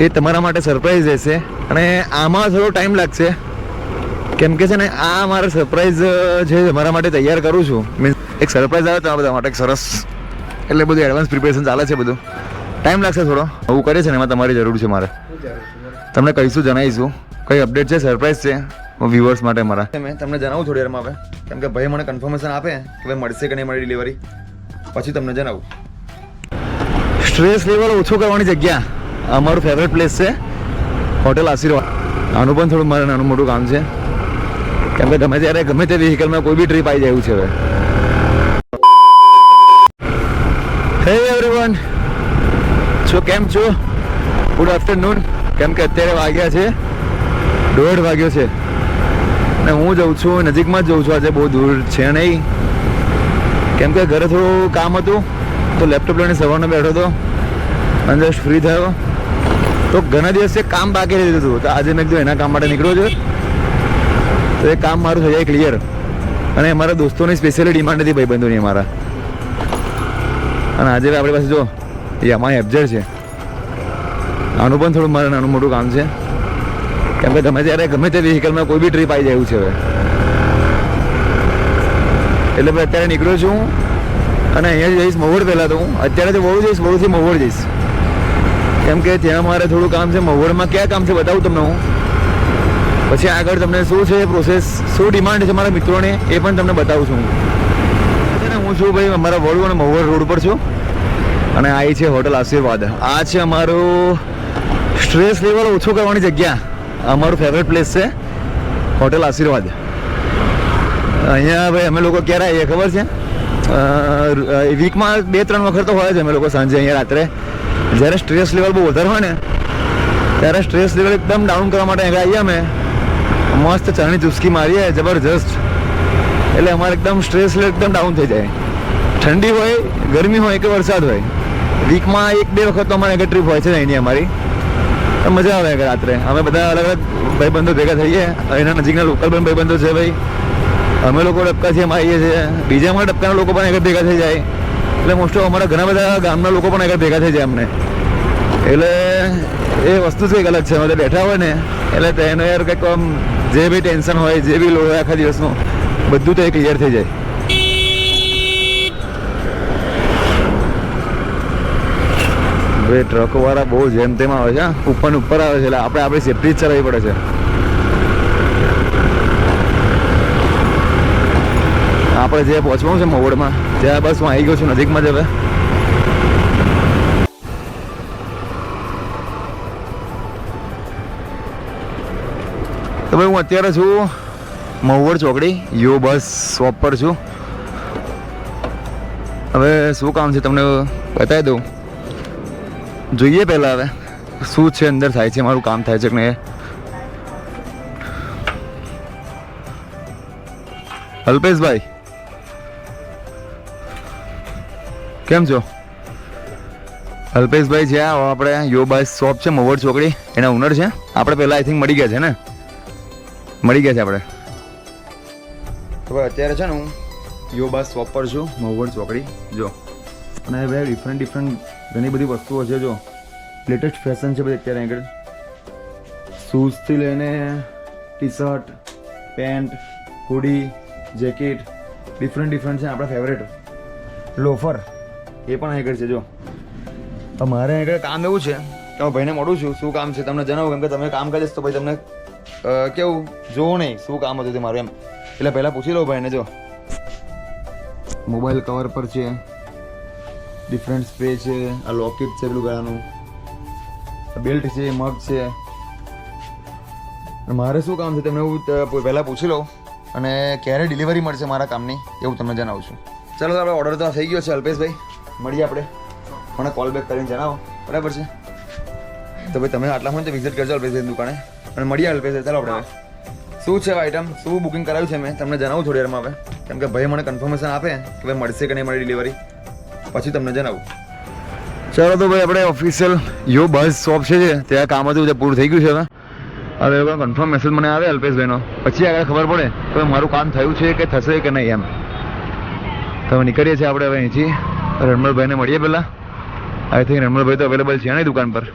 એ તમારા માટે સરપ્રાઈઝ રહેશે અને આમાં થોડો ટાઈમ લાગશે કેમ કે છે ને આ મારા સરપ્રાઈઝ જે મારા માટે તૈયાર કરું છું મીન્સ એક સરપ્રાઈઝ આવે તમારા બધા માટે એક સરસ એટલે બધું એડવાન્સ પ્રિપેરેશન ચાલે છે બધું ટાઈમ લાગશે થોડો આવું કરે છે ને એમાં તમારી જરૂર છે મારે તમને કહીશું જણાવીશું કઈ અપડેટ છે સરપ્રાઈઝ છે વ્યુઅર્સ માટે મારા મેં તમને જણાવું થોડી વારમાં આવે કેમ કે ભાઈ મને કન્ફર્મેશન આપે કે ભાઈ મળશે કે નહીં મારી ડિલિવરી પછી તમને જણાવું સ્ટ્રેસ લેવલ ઓછો કરવાની જગ્યા અમારું ફેવરેટ પ્લેસ છે હોટેલ આશીર્વાદ આનું પણ થોડું મારે નાનું મોટું કામ છે કેમ કે ગમે ત્યારે ગમે તે વ્હીકલમાં કોઈ બી ટ્રીપ આવી જાય એવું છે હવે હે એવરીવન છો કેમ છો ગુડ આફ્ટરનૂન કેમ કે અત્યારે વાગ્યા છે 1:30 વાગ્યો છે અને હું જઉં છું નજીકમાં જ જઉં છું આજે બહુ દૂર છે નહીં કેમ કે ઘરે થોડું કામ હતું તો લેપટોપ લઈને સવારનો બેઠો હતો અંદર ફ્રી થયો તો ઘણા દિવસે કામ બાકી રહી દીધું હતું તો આજે મેં કીધું એના કામ માટે નીકળ્યો છે તો એ કામ મારું થઈ જાય ક્લિયર અને અમારા દોસ્તોની સ્પેશિયલી ડિમાન્ડ હતી ભાઈબંધોની અમારા અને આજે આપણી પાસે જો યામાહા એફઝેડ છે આનું પણ થોડું મારે નાનું મોટું કામ છે કેમ કે ગમે ત્યારે ગમે તે વ્હીકલમાં કોઈ બી ટ્રીપ આવી જાય એવું છે હવે એટલે ભાઈ અત્યારે નીકળ્યો છું અને અહીંયા જઈશ મહુવડ પહેલાં તો હું અત્યારે તો વડું જઈશ વડુંથી મહુવડ જઈશ કેમ કે ત્યાં મારે થોડું કામ છે મહુવડમાં ક્યાં કામ છે બતાવું તમને હું પછી આગળ તમને શું છે પ્રોસેસ શું ડિમાન્ડ છે મારા મિત્રોને એ પણ તમને બતાવું છું હું છું ભાઈ અમારા વડુ અને મહુવડ રોડ પર છું અને આ છે હોટલ આશીર્વાદ આ છે અમારું સ્ટ્રેસ લેવલ ઓછો કરવાની જગ્યા અમારું ફેવરેટ પ્લેસ છે હોટલ આશીર્વાદ અહીંયા ભાઈ અમે લોકો ક્યારે આવીએ ખબર છે વીકમાં 2-3 વખત તો હોય જ અમે લોકો સાંજે અહીંયા રાત્રે જ્યારે સ્ટ્રેસ લેવલ બહુ વધારે હોય ને ત્યારે સ્ટ્રેસ લેવલ એકદમ ડાઉન કરવા માટે અહીંયા આવીએ અમે મસ્ત ચાની ચુસ્કી મારીએ જબરજસ્ત એટલે અમારે એકદમ સ્ટ્રેસ લેવલ એકદમ ડાઉન થઈ જાય ઠંડી હોય ગરમી હોય કે વરસાદ હોય વીકમાં 1-2 વખત તો અમારે એક ટ્રીપ હોય છે અહીંની અમારી તો મજા આવે કે રાત્રે અમે બધા અલગ અલગ ભાઈબંધો ભેગા થઈએ એના નજીકના લોકલ પણ ભાઈબંધો છે ભાઈ અમે લોકો ડબકાથી એમાં આવીએ છીએ બીજા અમારા ડબકાના લોકો પણ આગળ ભેગા થઈ જાય એટલે મોસ્ટ ઓફ અમારા ઘણા બધા ગામના લોકો પણ આગળ ભેગા થઈ જાય અમને એટલે એ વસ્તુ જ કંઈક અલગ છે અમે બેઠા હોય ને એટલે તેનો યાર કંઈક આમ જે બી ટેન્શન હોય જે બી લોડ હોય આખા દિવસનું બધું તો એ ક્લિયર થઈ જાય હવે ટ્રકવાળા બહુ જેમ તેમ આવે છે ઉપર ઉપર આવે છે એટલે આપણે આપણી સેફટી જ ચલાવવી પડે છે આપણે જે પહોંચવાનું છે મહુવડમાં ત્યાં બસ હું આવી ગયો છું નજીકમાં જ હવે તો ભાઈ હું અત્યારે છું મહુવડ ચોકડી યો બસ શોપ પર છું હવે શું કામ છે તમને બતાવી દઉં જોઈએ પહેલાં હવે શું છે અંદર થાય છે મારું કામ થાય છે કે નહીં અલ્પેશભાઈ કેમ છો અલ્પેશભાઈ છે આપણે યો બસ શોપ છે મહુવડ ચોકડી એના ઓનર છે આપણે પહેલાં આઈ થિંક મળી ગયા છે ને મળી ગયા છે આપણે તો ભાઈ અત્યારે છે ને હું યો બસ શોપ પર છું મહુવડ ચોકડી જો અને ભાઈ ડિફરન્ટ ઘણી બધી વસ્તુઓ છે જો લેટેસ્ટ ફેશન છે બધી અત્યારે આગળ શૂઝથી લઈને T shirt pant hoodie jacket different છે આપણા ફેવરેટ લોફર એ પણ આગળ છે જો મારે આગળ કામ એવું છે કે હું ભાઈને મળું છું શું કામ છે તમને જણાવું કેમ કે તમે કામ કરીશ તો ભાઈ તમને કેવું જોવો નહીં શું કામ હતું તે મારું એમ એટલે પહેલાં પૂછી લો ભાઈને જો મોબાઈલ કવર પર છે ડિફરન્ટ સ્પ્રે છે આ લોકેટ છે પેલું ગળાનું બેલ્ટ છે મગ છે મારે શું કામ છે તમને હું પહેલાં પૂછી લઉં અને ક્યારે ડિલિવરી મળશે મારા કામની એવું તમને જણાવું છું ચાલો આપણે ઓર્ડર તો થઈ ગયો છે અલ્પેશભાઈ મળીએ આપણે મને કોલ બેક કરીને જણાવો બરાબર છે તો ભાઈ તમે આટલા હોય તો વિઝિટ કરજો અલ્પેશભાઈની દુકાને અને મળીએ અલ્પેશભાઈ ચાલો આપણે શું છે આઈટમ શું બુકિંગ કરાવ્યું છે મેં તમને જણાવું થોડી વારમાં આવે કેમ કે ભાઈ મને કન્ફર્મેશન આપે કે ભાઈ મળશે કે નહીં મારી ડિલિવરી પછી તમને જણાવું ચાલો તો ભાઈ આપણે ઓફિશિયલ યો બસ શોપ છે ત્યાં કામ હતું જે પૂરું થઈ ગયું છે હવે હવે કન્ફર્મ મેસેજ મને આવે અલ્પેશભાઈનો પછી આગળ ખબર પડે કે મારું કામ થયું છે કે થશે કે નહીં એમ તો નીકળીએ છીએ આપણે હવે અહીંથી રણમલભાઈને મળીએ પહેલાં આઈ થિંક રણમલભાઈ તો અવેલેબલ છે ને દુકાન પર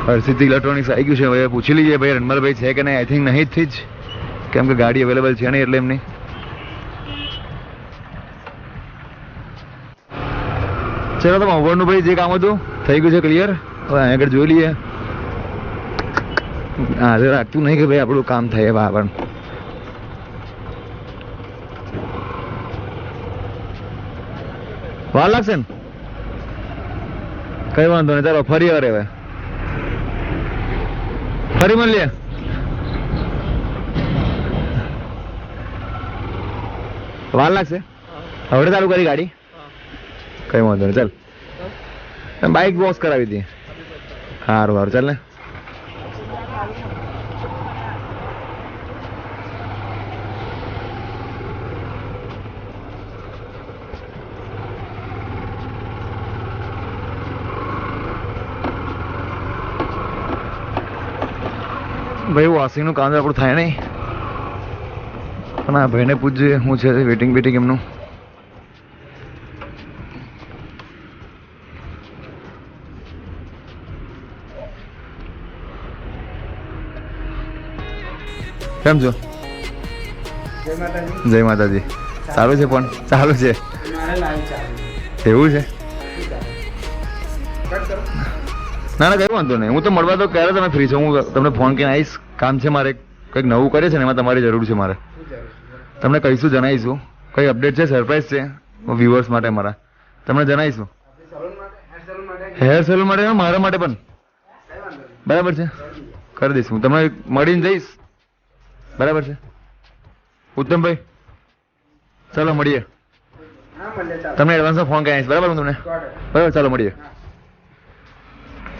હર્ષિત ઇલેક્ટ્રોનિક્સ આવી ગયું છે. હવે પૂછી લઈએ ભાઈ રણમલભાઈ છે કે નહીં. આઈ થિંક નહીં જ, કેમ કે ગાડી અવેલેબલ છે નહીં એટલે એમની. ચલો તો ઓવરનું ભાઈ જે કામ હતું થઈ ગયું છે ક્લિયર. હવે અહીંયા આગળ જોઈ લઈએ. હાજર રાખતું નહીં કે ભાઈ આપણું કામ થાય બરાબર. વાર લાગશે ને કઈ વાંધો નહીં. ચાલો ફરી વાર હવે ફરી મળીએ. વાર લાગશે હવે ચાલુ કરી ગાડી. કઈ વાંધો નહીં ચાલ. બાઇક વોશ કરાવી હતી. સારું સારું ચાલ ને. ભાઈ વોશિંગનું કામ આપણું થાય નહીં, પણ આ ભાઈને પૂછજે શું છે વેટિંગ બેટિંગ એમનું. કેમ છો? જય માતાજી. સારું છે પણ ચાલુ છે એવું છે. ના ના કઈ વાંધો નહીં. હું તો મળવા તો ક્યારે તમે ફ્રી છો. હું તમને ફોન કરીને આવીશ. કામ છે મારે, કંઈક નવું કરે છે ને એમાં તમારી જરૂર છે મારે. તમને કહીશું, જણાવીશું. કઈ અપડેટ છે, સરપ્રાઈઝ છે વ્યુઅર્સ માટે મારા. તમને જણાવીશું. હેર સલૂન માટે મારા માટે પણ બરાબર છે, કરી દઈશ. હું તમને મળીને જઈશ. બરાબર છે ઉત્તમભાઈ. ચાલો મળીએ. તમને એડવાન્સમાં ફોન કરી આવીશ. બરાબર હું તમને. બરાબર ચાલો મળીએ.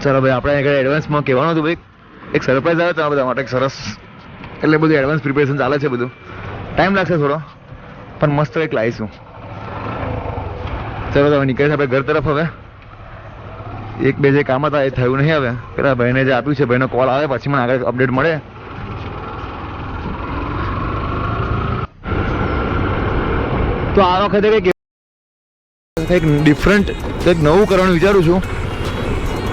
ચાલો ભાઈ આપણે આગળ એડવાન્સમાં કહેવાનું હતું ભાઈ એક સરપ્રાઈઝ આવે તમારા બધા માટે એક સરસ. એટલે બધું એડવાન્સ પ્રિપેરેશન ચાલે છે. બધું ટાઈમ લાગશે થોડો, પણ મસ્ત એક લાવીશું. ચાલો તમે નીકળે છે આપણે ઘર તરફ. હવે એક બે જે કામ હતા એ થયું નહીં. હવે પેલા ભાઈને જે આપ્યું છે ભાઈનો કોલ આવે પછી મને આગળ અપડેટ મળે. તો આ વખતે કંઈક ડિફરન્ટ કંઈક નવું કરવાનું વિચારું છું.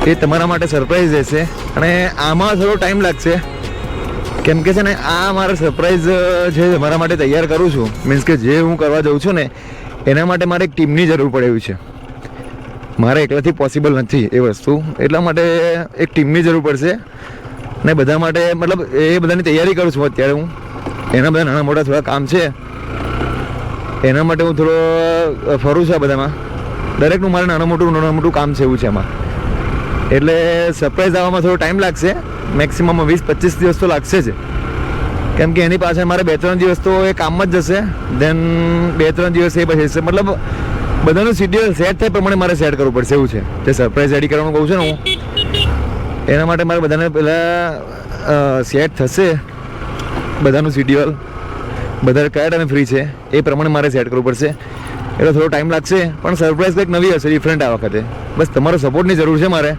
એ તમારા માટે સરપ્રાઈઝ રહેશે અને આમાં થોડો ટાઈમ લાગશે કેમ કે છે ને આ મારા સરપ્રાઈઝ જે મારા માટે તૈયાર કરું છું, મીન્સ કે જે હું કરવા જાઉં છું ને એના માટે મારે એક ટીમની જરૂર પડે એવી છે. મારે એકલાથી પોસિબલ નથી એ વસ્તુ, એટલા માટે એક ટીમની જરૂર પડશે ને બધા માટે મતલબ એ બધાની તૈયારી કરું છું અત્યારે હું. એના બધા નાના મોટા થોડા કામ છે એના માટે હું થોડો ફરું છું. આ બધામાં દરેકનું મારે નાનું મોટું કામ છે એવું છે એમાં. એટલે સરપ્રાઈઝ આવવામાં થોડો ટાઈમ લાગશે. મેક્સિમમ 20-25 દિવસ તો લાગશે જ, કેમ કે એની પાછળ મારે 2-3 દિવસ તો એ કામમાં જ જશે. દેન 2-3 દિવસ એ પછી જશે. મતલબ બધાનું શિડ્યુલ સેટ થાય પ્રમાણે મારે સેટ કરવું પડશે એવું છે. જે સરપ્રાઈઝ રેડી કરવાનું કહું છું ને હું, એના માટે મારે બધાને પહેલાં સેટ થશે બધાનું શિડ્યુલ, બધા કયા ટાઈમે ફ્રી છે એ પ્રમાણે મારે સેટ કરવું પડશે. એટલે થોડો ટાઈમ લાગશે, પણ સરપ્રાઈઝ કંઈક નવી હશે, ડિફરન્ટ આ વખતે. બસ તમારો સપોર્ટની જરૂર છે મારે,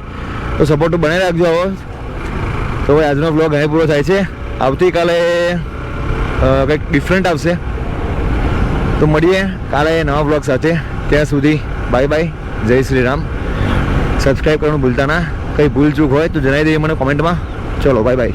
તો સપોર્ટ તો બનાવી રાખજો. આવો તો ભાઈ આજનો બ્લોગ અહીં પૂરો થાય છે. આવતીકાલે કંઈક ડિફરન્ટ આવશે, તો મળીએ કાલે નવા બ્લોગ સાથે. ત્યાં સુધી બાય બાય, જય શ્રી રામ. સબસ્ક્રાઈબ કરવાનું ભૂલતા ના. કંઈ ભૂલ ચૂક હોય તો જણાવી દઈએ મને કોમેન્ટમાં. ચલો બાય બાય.